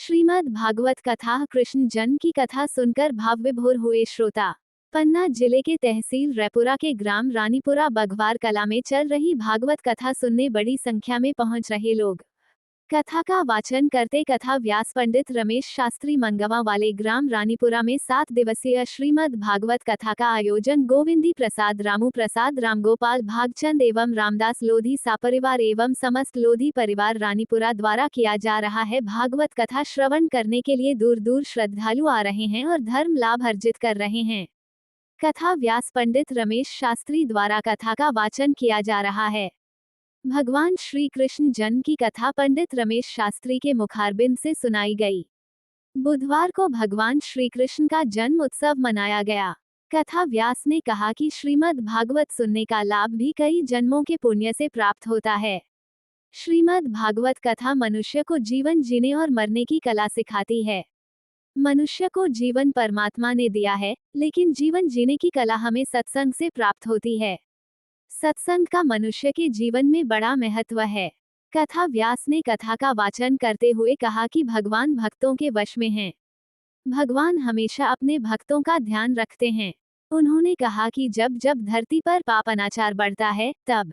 श्रीमद् भागवत कथा। कृष्ण जन्म की कथा सुनकर भाव विभोर हुए श्रोता। पन्ना जिले के तहसील रैपुरा के ग्राम रानीपुरा बघवार कला में चल रही भागवत कथा सुनने बड़ी संख्या में पहुंच रहे लोग। कथा का वाचन करते कथा व्यास पंडित रमेश शास्त्री मंगवा वाले ग्राम रानीपुरा में 7 दिवसीय श्रीमद् भागवत कथा का आयोजन गोविंदी प्रसाद, रामू प्रसाद, रामगोपाल भागचंद एवं रामदास लोधी सापरिवार एवं समस्त लोधी परिवार रानीपुरा द्वारा किया जा रहा है। भागवत कथा श्रवण करने के लिए दूर दूर श्रद्धालु आ रहे हैं और धर्म लाभ अर्जित कर रहे हैं। कथा व्यास पंडित रमेश शास्त्री द्वारा कथा का वाचन किया जा रहा है। भगवान श्री कृष्ण जन्म की कथा पंडित रमेश शास्त्री के मुखारबिंद से सुनाई गई। बुधवार को भगवान श्री कृष्ण का जन्म उत्सव मनाया गया। कथा व्यास ने कहा कि श्रीमद् भागवत सुनने का लाभ भी कई जन्मों के पुण्य से प्राप्त होता है। श्रीमद् भागवत कथा मनुष्य को जीवन जीने और मरने की कला सिखाती है। मनुष्य को जीवन परमात्मा ने दिया है, लेकिन जीवन जीने की कला हमें सत्संग से प्राप्त होती है। सत्संग का मनुष्य के जीवन में बड़ा महत्व है। कथा व्यास ने कथा का वाचन करते हुए कहा कि भगवान भक्तों के वश में हैं। भगवान हमेशा अपने भक्तों का ध्यान रखते हैं। उन्होंने कहा कि जब जब धरती पर पाप अनाचार बढ़ता है, तब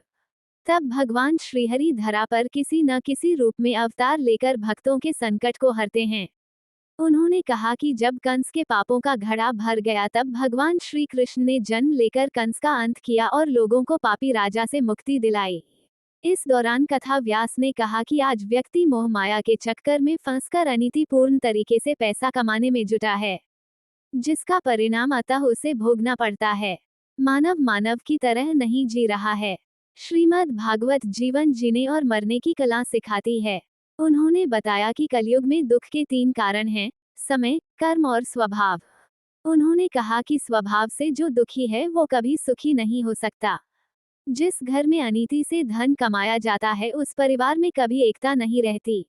भगवान श्रीहरि धरा पर किसी न किसी रूप में अवतार लेकर भक्तों के संकट को हरते हैं। उन्होंने कहा कि जब कंस के पापों का घड़ा भर गया, तब भगवान श्री कृष्ण ने जन्म लेकर कंस का अंत किया और लोगों को पापी राजा से मुक्ति दिलाई। इस दौरान कथा व्यास ने कहा कि आज व्यक्ति मोह माया के चक्कर में फंसकर अनीतिपूर्ण तरीके से पैसा कमाने में जुटा है, जिसका परिणाम अतः उसे भोगना पड़ता है। मानव की तरह नहीं जी रहा है। श्रीमद् भागवत जीवन जीने और मरने की कला सिखाती है। उन्होंने बताया कि कलयुग में दुख के 3 कारण हैं: समय, कर्म और स्वभाव। उन्होंने कहा कि स्वभाव से जो दुखी है वो कभी सुखी नहीं हो सकता। जिस घर में अनीति से धन कमाया जाता है, उस परिवार में कभी एकता नहीं रहती,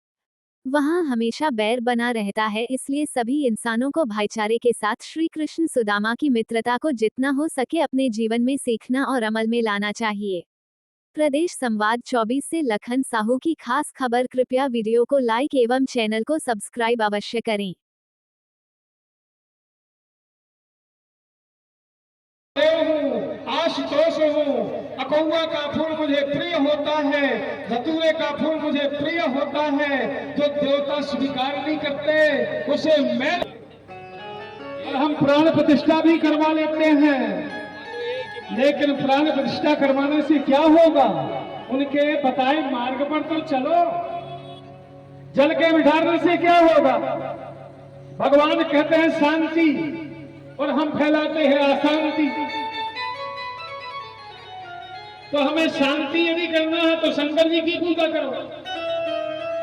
वहां हमेशा बैर बना रहता है। इसलिए सभी इंसानों को भाईचारे के साथ श्री कृष्ण सुदामा की मित्रता को जितना हो सके अपने जीवन में सीखना और अमल में लाना चाहिए। प्रदेश संवाद 24 से लखन साहू की खास खबर। कृपया वीडियो को लाइक एवं चैनल को सब्सक्राइब अवश्य करें। आशुतोष हूँ, अकौआ का फूल मुझे प्रिय होता है, धतूरे का फूल मुझे प्रिय होता है। जो देवता स्वीकार नहीं करते उसे मैं, और हम प्राण प्रतिष्ठा भी करवा लेते हैं, लेकिन प्राण प्रतिष्ठा करवाने से क्या होगा? उनके बताए मार्ग पर तो चलो। जल के बिठाने से क्या होगा? भगवान कहते हैं शांति, और हम फैलाते हैं अशांति। तो हमें शांति यदि करना है तो शंकर जी की पूजा करो,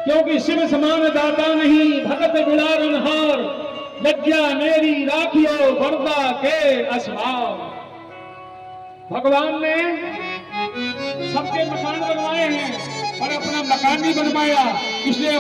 क्योंकि शिव समान दाता नहीं, भगत बिलारनहार, लज्जा मेरी राखियो बरदा के असभाव। भगवान ने सबके मकान बनवाए हैं, पर अपना मकान नहीं बनवाया, इसलिए